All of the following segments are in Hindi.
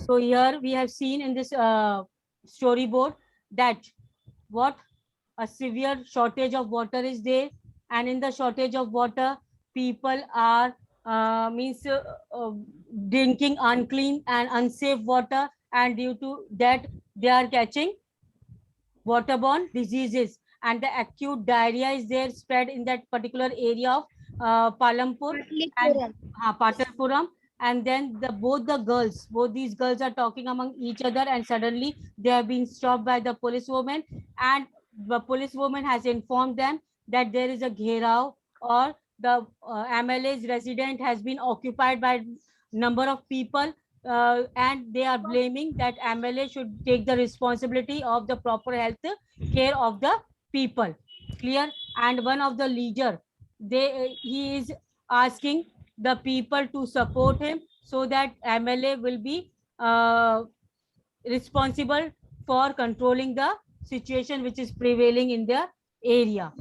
So here we have seen in this storyboard that what a severe shortage of water is there, and in the shortage of water, people are drinking unclean and unsafe water, and due to that they are catching waterborne diseases, and the acute diarrhea is there spread in that particular area of Palampur and Patalpuram. And then both these girls are talking among each other, and suddenly they have been stopped by the policewoman, and the policewoman has informed them that there is a gherao, or the MLA's resident has been occupied by number of people, and they are blaming that MLA should take the responsibility of the proper health care of the people. Clear? And one of the leader, he is asking the people to support him so that MLA will be responsible for controlling the situation which is prevailing in their area.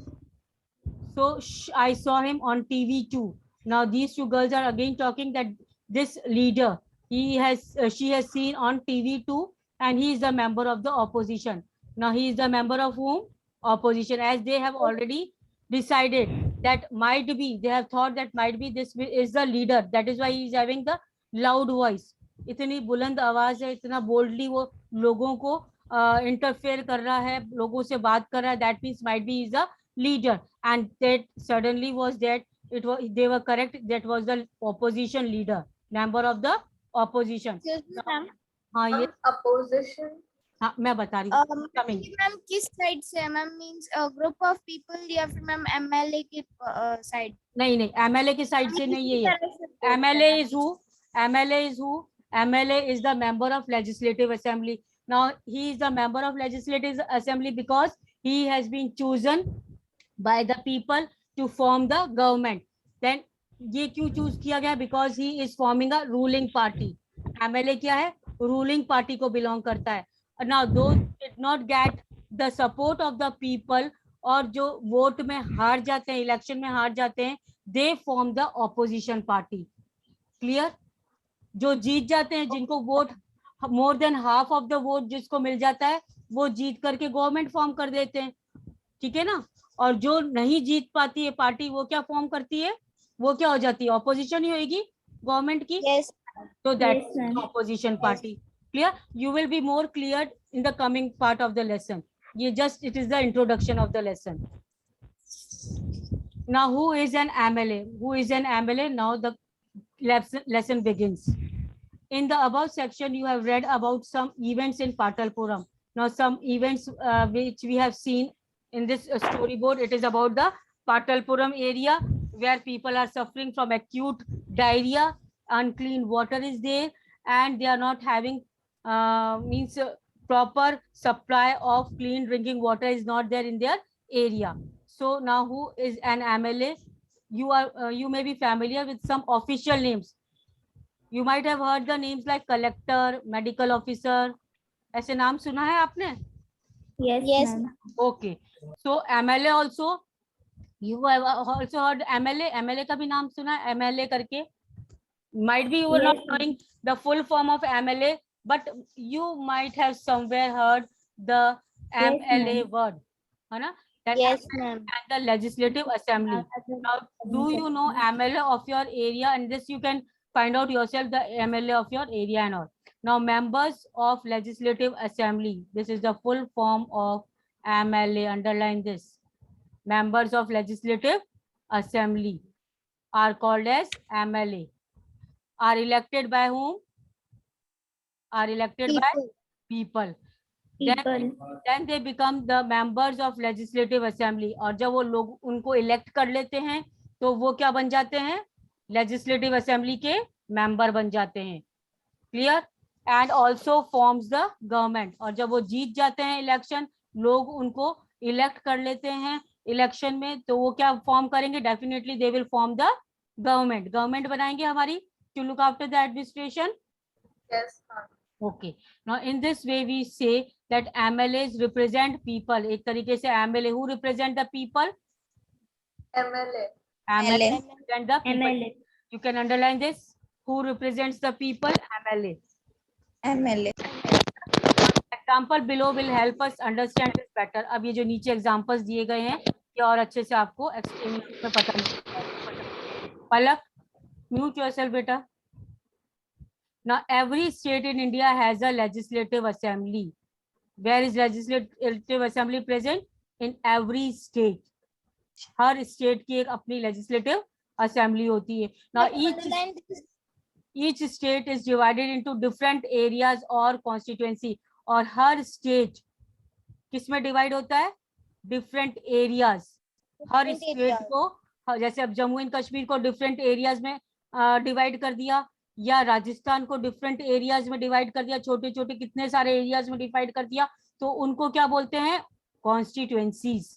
So I saw him on TV too. Now these two girls are again talking that this leader, she has seen on TV too, and he is a member of the opposition. Now he is the member of whom? Opposition, as they have already decided that might be, they have thought that might be this is the leader. That is why he is having the loud voice. इतनी बुलंद आवाज है, इतना बोल्डली वो लोगों को इंटरफेयर कर रहा है, लोगों से बात कर रहा है. That means might be is a leader, and that suddenly was that it was, they were correct, that was the opposition leader, member of the opposition. हाँ ये opposition. हाँ मैं बता रही हूँ. Coming. मैम किस साइड से है ma'am? Means group of people या फिर मैम एमएलए की साइड? नहीं नहीं, एमएलए की साइड से नहीं है ये. MLA is who? MLA is who? MLA is the member of Legislative Assembly. Now he is the member of Legislative Assembly because he has been chosen by the people to form the government. Then ये क्यों चूज किया गया? Because he is forming a ruling party. MLA क्या है? Ruling party को belong करता है. Now those did not get the support of the people, और जो वोट में हार जाते हैं, इलेक्शन में हार जाते हैं, they form the opposition party. Clear? जो जीत जाते हैं, जिनको vote more than half of the vote जिसको मिल जाता है, वो जीत करके गवर्नमेंट फॉर्म कर देते हैं. ठीक है ना? और जो नहीं जीत पाती है पार्टी, वो क्या फॉर्म करती है? वो क्या हो जाती है? ऑपोजिशन ही होगी गवर्नमेंट की. तो that opposition party. Clear? You will be more clear in the coming part of the lesson. ये just it is the introduction of the lesson. Now who is an MLA? Who is an MLA? Now the lesson begins. In the above section, you have read about some events in Patalpuram. Now, some events which we have seen in this storyboard, it is about the Patalpuram area where people are suffering from acute diarrhea, unclean water is there, and they are not having proper supply of clean drinking water is not there in their area. So now who is an MLA? You may be familiar with some official names. You might have heard the names like collector, medical officer. ऐसे नाम सुना है आपने? Yes. Okay. So MLA also, you have also heard MLA. MLA का भी नाम सुना है, MLA करके. Might be you were not knowing the full form of MLA, but you might have somewhere heard the MLA word, है ना? Yes, ma'am. And the Legislative Assembly. Now, do you know MLA of your area? And this you can find out yourself, the MLA of your area and all. Now, members of Legislative Assembly. This is the full form of MLA. Underline this. Members of Legislative Assembly are called as MLA. Are elected by whom? Are elected by people. Then they become the members of Legislative Assembly. और जब वो लोग उनको elect कर लेते हैं, तो वो क्या बन जाते हैं? Legislative Assembly के member बन जाते हैं. Clear? And also forms the government. और जब वो जीत जाते हैं election, लोग उनको elect कर लेते हैं election में, तो वो क्या form करेंगे? Definitely they will form the government. Government बनाएंगे हमारी to look after the administration. Yes. Okay. Now in this way we say that MLAs represent people. एक तरीके से MLA who represent the people? MLA. MLA represent the people. You can underline this. Who represents the people? MLA. MLA. Example below will help us understand this better. अब ये जो नीचे एग्जाम्पल्स दिए गए हैं ये और अच्छे से आपको एक्सप्लेनेशन में पता नहीं. पलक, म्यूट योरसेल्फ बेटा. Now every state in India has a legislative assembly. Where is legislative assembly present? In every state. Her state की एक अपनी legislative assembly होती है. Now each state is divided into different areas or constituency. और हर state किस में divide होता है? Different areas. हर state को, जैसे अब जम्मू एंड कश्मीर को different areas में divide कर दिया, या राजस्थान को डिफरेंट एरियाज में डिवाइड कर दिया, छोटे छोटे कितने सारे एरियाज में डिवाइड कर दिया, तो उनको क्या बोलते हैं? Constituencies.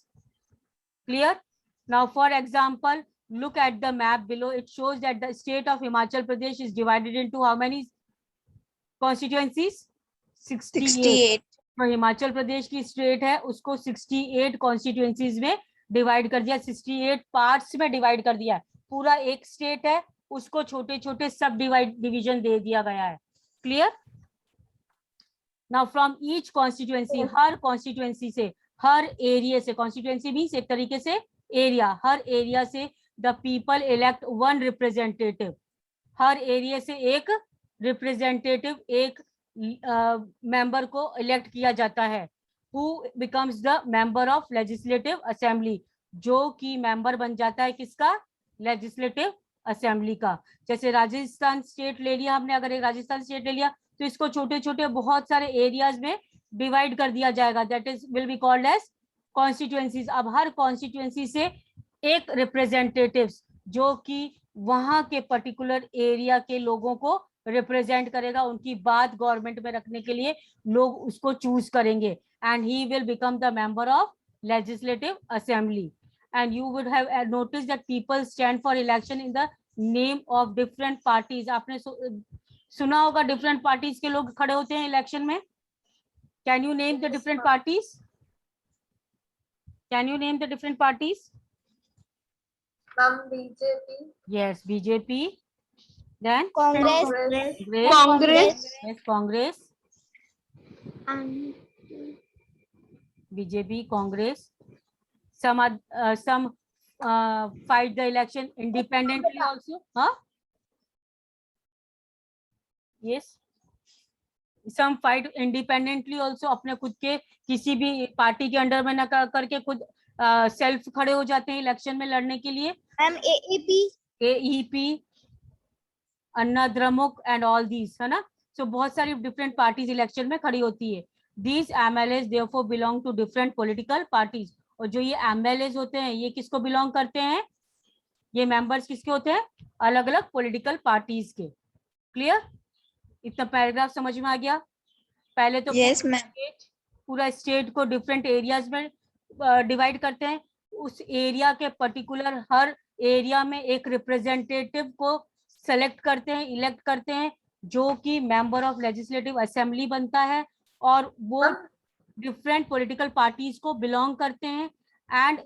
Clear? Now for example look at the map below. It shows that the state of Himachal Pradesh is divided into how many constituencies? 68. तो हिमाचल प्रदेश की स्टेट है उसको 68 कॉन्स्टिट्यूएंसीज में डिवाइड कर दिया, 68 पार्ट्स में डिवाइड कर दिया. पूरा एक स्टेट है उसको छोटे छोटे सब डिवीजन दे दिया गया है. Clear? Now from each constituency, her constituency से, हर एरिया से, कॉन्स्टिट्यूएंसी मींस एक तरीके से एरिया, हर एरिया से the people elect one representative. Her area से एक रिप्रेजेंटेटिव, एक मेंबर को इलेक्ट किया जाता है. Who becomes the member of legislative assembly, जो कि मेंबर बन जाता है किसका? लेजिस्लेटिव असेंबली का. जैसे राजस्थान स्टेट ले लिया हमने, अगर एक राजस्थान स्टेट ले लिया तो इसको छोटे छोटे बहुत सारे एरियाज में डिवाइड कर दिया जाएगा. That is will be called as constituencies. अब हर कॉन्स्टिट्यूएंसी से एक रिप्रेजेंटेटिव्स जो कि वहां के पर्टिकुलर एरिया के लोगों को रिप्रेजेंट करेगा, उनकी बात गवर्नमेंट में रखने के लिए लोग उसको चूज करेंगे, and he will become the member of legislative assembly. And you would have noticed that people stand for election in the name of different parties. आपने सुना होगा different parties के लोग खड़े होते हैं इलेक्शन में. Can you name the different parties? Can you name the different parties? BJP. Yes, BJP. Then Congress. Congress. Yes, Congress. BJP, Congress. Some fight the election independently also. Huh? Yes. Some fight independently also. अपने खुद के किसी भी पार्टी के अंडर में न करके खुद सेल्फ खड़े हो जाते हैं इलेक्शन में लड़ने के लिए. AEP, Anna DMK and all these, है ना. सो बहुत सारी डिफरेंट पार्टीज इलेक्शन में खड़ी होती है. These MLAs therefore belong to different political parties. और जो ये MLAs होते हैं ये किसको बिलोंग करते हैं? ये मेंबर्स किसके होते हैं? अलग अलग पॉलिटिकल पार्टीज के. क्लियर? इतना पैराग्राफ समझ में आ गया? पहले तो yes, पूरा स्टेट को डिफरेंट एरियाज में डिवाइड करते हैं. उस एरिया के पर्टिकुलर हर एरिया में एक रिप्रेजेंटेटिव को सेलेक्ट करते हैं, इलेक्ट करते हैं, जो कि मेंबर ऑफ लेजिस्लेटिव असेंबली बनता है, और वो डिफरेंट पॉलिटिकल पार्टीज को बिलोंग करते हैं, and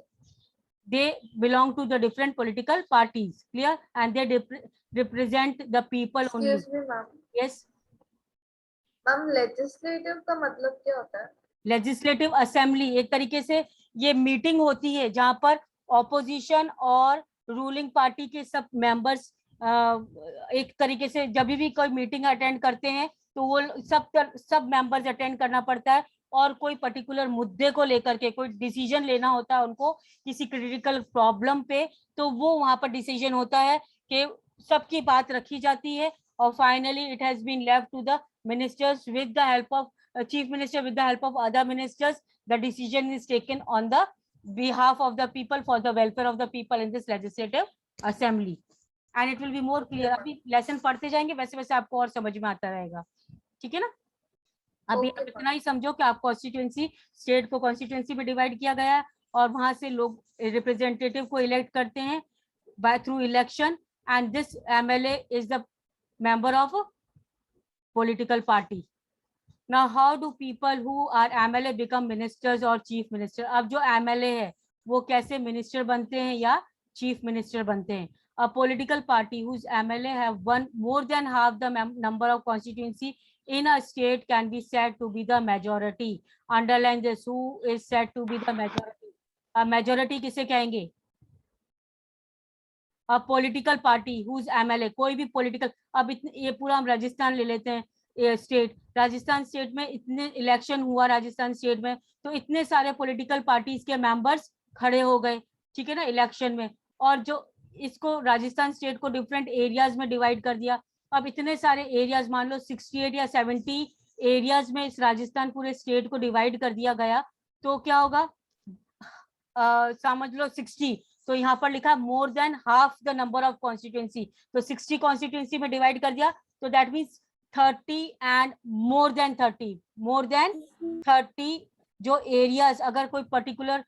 they belong to the different political parties. Clear? And they represent the people only. Yes ma'am, legislative का मतलब क्या होता है? लेजिस्लेटिव असेंबली एक तरीके से ये मीटिंग होती है जहां पर ऑपोजिशन और रूलिंग पार्टी के सब मेंबर्स एक तरीके से जब भी कोई मीटिंग अटेंड करते हैं तो वो सब मेंबर्स अटेंड करना पड़ता है, और कोई पर्टिकुलर मुद्दे को लेकर के कोई डिसीजन लेना होता है उनको किसी क्रिटिकल प्रॉब्लम पे, तो वो वहां पर डिसीजन होता है कि सबकी बात रखी जाती है, और finally it has been left to the ministers with the help of chief minister, with the help of other ministers. The decision is taken on the behalf of the people for the welfare of the people in this legislative assembly, and it will be more clear. अभी लेसन पढ़ते जाएंगे वैसे वैसे आपको और समझ में आता रहेगा. ठीक है ना? अभी आप इतना ही समझो कि आप कॉन्स्टिट्यूएंसी, स्टेट को कॉन्स्टिट्यूएंसी में डिवाइड किया गया है, और वहां से लोग रिप्रेजेंटेटिव को इलेक्ट करते हैं by through election, and this MLA is the member of political party. Now how do people who are MLA become ministers or chief minister? अब जो MLA है वो कैसे मिनिस्टर बनते हैं या चीफ मिनिस्टर बनते हैं? A political party whose MLA have won more than half the number of constituency in a state can be said to be the majority. Underline this, who is said to be the majority. अब majority किसे कहेंगे? A political party whose MLA, कोई भी political, अब ये पूरा हम राजस्थान ले लेते हैं, ये स्टेट, राजस्थान स्टेट में इतने इलेक्शन हुआ राजस्थान स्टेट में, तो इतने सारे पॉलिटिकल पार्टीज के मेंबर्स खड़े हो गए, ठीक है ना, इलेक्शन में, और जो इसको राजस्थान स्टेट को डिफरेंट एरियाज में डिवाइड कर दिया। अब इतने सारे एरियाज, मान लो 68 या 70 एरियाज में इस राजस्थान पूरे स्टेट को डिवाइड कर दिया गया, तो क्या होगा, समझ लो 60, तो यहाँ पर लिखा more than half the number of constituency, तो 60 कॉन्स्टिट्यूएंसी में डिवाइड कर दिया, तो that means 30 and more than 30 जो एरियाज, अगर कोई पर्टिकुलर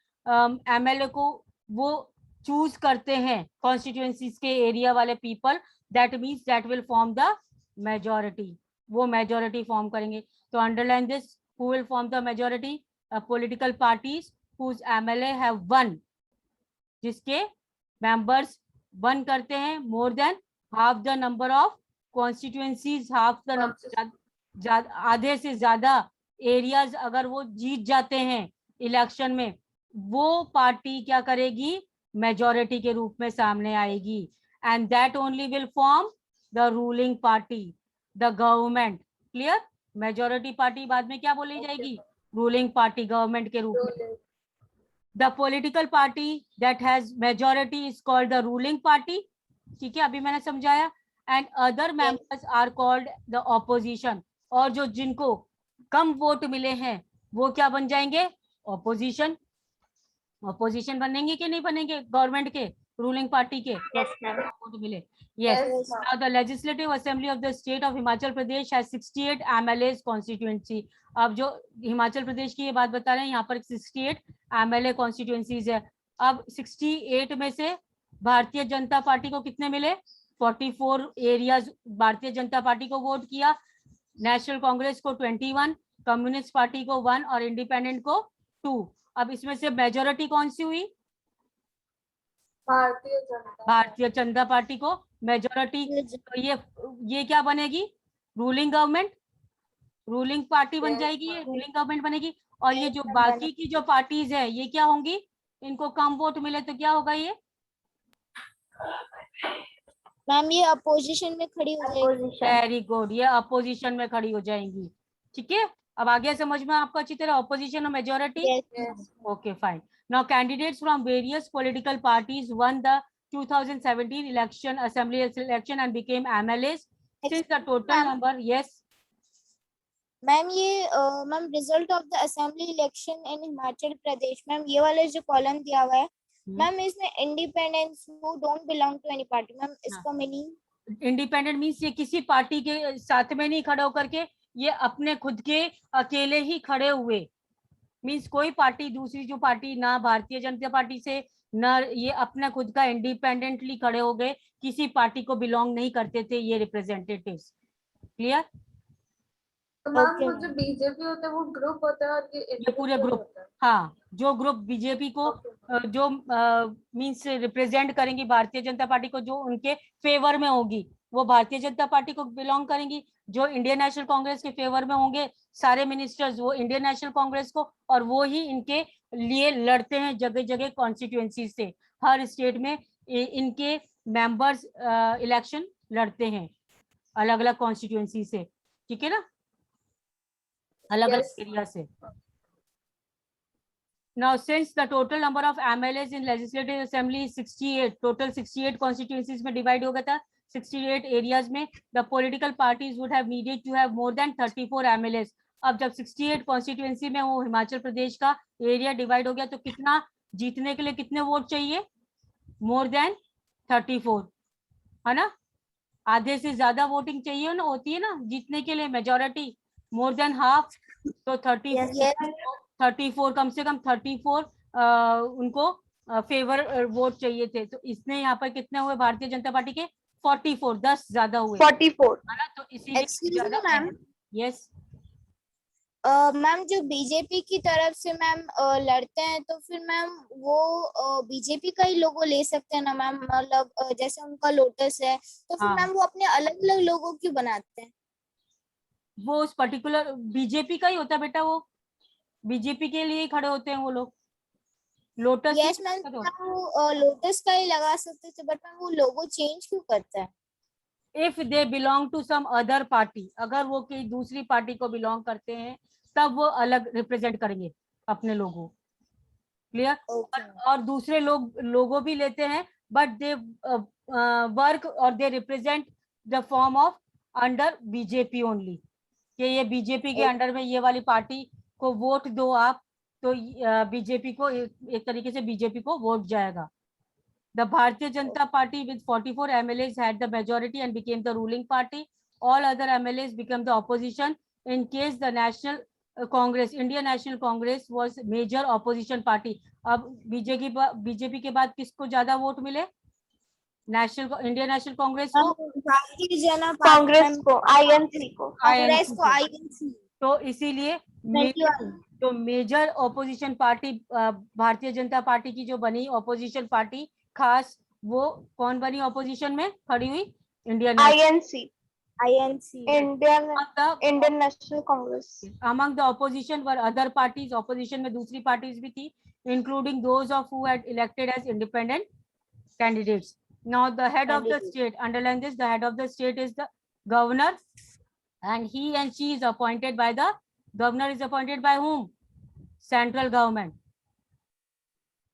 एमएलए को वो चूज करते हैं कॉन्स्टिट्यूएंसीज के एरिया वाले people, that means that will form the majority, वो मेजोरिटी फॉर्म करेंगे। तो underline this, who will form the majority, political parties whose MLA have won, जिसके मेंबर्स वन करते हैं more than half the number of constituencies, half the number, आधे से ज्यादा एरियाज अगर वो जीत जाते हैं इलेक्शन में, वो पार्टी क्या करेगी, मेजोरिटी के रूप में सामने आएगी, and that only will form the ruling party, the government. Clear? Majority party बाद में क्या बोली जाएगी, रूलिंग पार्टी, गवर्नमेंट के रूप में। The political party that has majority is called the ruling party, ठीक है, अभी मैंने समझाया, and other members are called the opposition, और जो जिनको कम वोट मिले हैं वो क्या बन जाएंगे, ऑपोजिशन। ऑपोजिशन बनेंगे कि नहीं बनेंगे गवर्नमेंट के, रूलिंग पार्टी के, वोट मिले। Yes. Now the Legislative Assembly of the State of Himachal Pradesh has 68 MLAs constituency. अब जो हिमाचल प्रदेश की ये बात बता रहे हैं, यहाँ पर 68 MLA constituencies है। अब 68 में से भारतीय जनता पार्टी को कितने मिले, 44 एरियाज भारतीय जनता पार्टी को वोट किया, नेशनल कांग्रेस को 21, कम्युनिस्ट पार्टी को 1 और इंडिपेंडेंट को 2। अब इसमें से मेजोरिटी कौन सी हुई, भारतीय जनता पार्टी को मेजोरिटी, तो ये क्या बनेगी, रूलिंग गवर्नमेंट, रूलिंग पार्टी बन जाएगी, ये रूलिंग गवर्नमेंट बनेगी। और ये जो बाकी की जो पार्टीज है ये क्या होंगी, इनको कम वोट मिले तो क्या होगा, ये मैम ये अपोजिशन में खड़ी हो जाएगी। वेरी गुड, ये अपोजिशन में खड़ी हो जाएंगी, ठीक है। अब आगे समझ में आपको अच्छी तरह, अपोजिशन और majority. Okay fine. Now candidates from various political parties one the 2017 election, assembly election and became MLAs. Since the total number, yes. Ma'am ये ma'am result of the assembly election in Himachal Pradesh, ma'am ये वाला जो कॉलम दिया हुआ है मैम, इसमें independence who don't belong to any party, ma'am इसका मीनिंग, इंडिपेंडेंट मीन्स ये किसी पार्टी के साथ में नहीं खड़े होकर के, ये अपने खुद के अकेले ही खड़े हुए, मीन्स कोई पार्टी, दूसरी जो पार्टी, ना भारतीय जनता पार्टी से ना, ये अपना खुद का इंडिपेंडेंटली खड़े हो गए, किसी पार्टी को बिलोंग नहीं करते थे ये रिप्रेजेंटेटिव्स। क्लियर? तो मैम वो जो बीजेपी होता है वो ग्रुप होता है और ये पूरे ग्रुप, हाँ, जो ग्रुप बीजेपी को जो मीन्स रिप्रेजेंट करेंगी भारतीय जनता पार्टी को, जो उनके फेवर में होगी वो भारतीय जनता पार्टी को बिलोंग करेंगी, जो इंडियन नेशनल कांग्रेस के फेवर में होंगे सारे मिनिस्टर्स वो इंडियन नेशनल कांग्रेस को, और वो ही इनके लिए लड़ते हैं जगह जगह कॉन्स्टिट्यूएंसी से, हर स्टेट में इनके मेंबर्स इलेक्शन लड़ते हैं अलग अलग कॉन्स्टिट्यूएंसी से, ठीक है ना, अलग अलग एरिया से। Now since the total number of MLAs in Legislative Assembly is 68, total 68 constituencies में divide हो गया था 68 areas में, the political parties would have needed to have more than 34 MLAs. अब जब 68 constituency में वो हिमाचल प्रदेश का एरिया डिवाइड हो गया, तो कितना जीतने के लिए कितने वोट चाहिए, मोर देन 34, है ना, आधे से ज्यादा वोटिंग चाहिए ना, होती है ना जीतने के लिए, मेजोरिटी मोर देन हाफ, तो 34 कम से कम 34 उनको फेवर वोट चाहिए थे, तो इसने यहाँ पर कितने हुए भारतीय जनता पार्टी के, 44, 10 ज्यादा हुए, 44, है ना, तो इसीलिए यस मैम जो बीजेपी की तरफ से मैम लड़ते हैं, तो फिर मैम वो बीजेपी का ही लोगो ले सकते हैं ना मैम, मतलब जैसे उनका लोटस है, तो फिर मैम वो अपने अलग अलग लोगो क्यों बनाते हैं? वो उस पर्टिकुलर बीजेपी का ही होता है बेटा, वो बीजेपी के लिए ही खड़े होते हैं वो लोग। लोटस यस मैम, वो लोटस का ही लगा सकते थे, बट मैम वो लोगो चेंज क्यों करता है? If they belong to some other party, अगर वो किसी दूसरी पार्टी को बिलोंग करते हैं तब वो अलग रिप्रेजेंट करेंगे अपने लोगों। क्लियर? ओके और दूसरे लोगों भी लेते हैं, बट दे वर्क और दे represent the form of under BJP only, कि ये बीजेपी के अंडर में ये वाली पार्टी को वोट दो आप, तो बीजेपी को एक तरीके से बीजेपी को वोट जाएगा। The Bharatiya Janata Party with 44 MLAs had the majority and became the ruling party. All other MLAs became the opposition. In case the National Congress, Indian National Congress was major opposition party. अब बीजेपी के बाद किसको ज्यादा वोट मिले? इंडियन नेशनल कांग्रेस को, भारतीय जनता कांग्रेस को, आईएनसी को। कांग्रेस को, आईएनसी तो इसीलिए तो major opposition party Bharatiya Janata party की जो बनी ऑपोजिशन पार्टी खास, वो कौन बनी ऑपोजिशन में खड़ी हुई? Indian INC, Indian Indian national Congress. Among the opposition were other parties, opposition में दूसरी parties भी थी, including those of who had elected as independent candidates. Now the head of the state, underline this, the head of the state is the governor, and he and she is appointed by the governor. Is appointed by whom? Central government.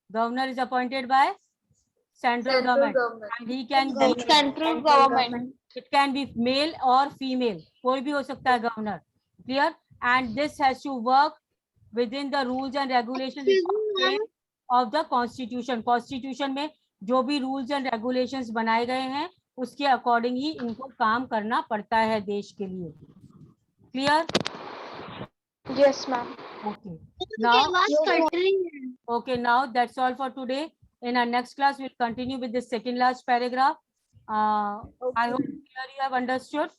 Governor is appointed by central government, and he can be central government. it can be male or female, कोई भी हो सकता है governor. Clear? And this has to work within the rules and regulations of the constitution. Constitution में जो भी rules and regulations बनाए गए हैं उसके according ही इनको काम करना पड़ता है देश के लिए. Clear? Yes ma'am. Okay. Now that's all for today. In our next class, we'll continue with the second last paragraph. I hope you have understood.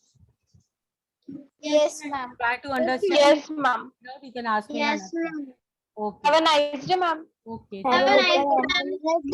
Yes ma'am. Try to understand. Yes ma'am. You can ask me. Yes ma'am. Okay. Have a nice day ma'am. Okay. Have a nice day.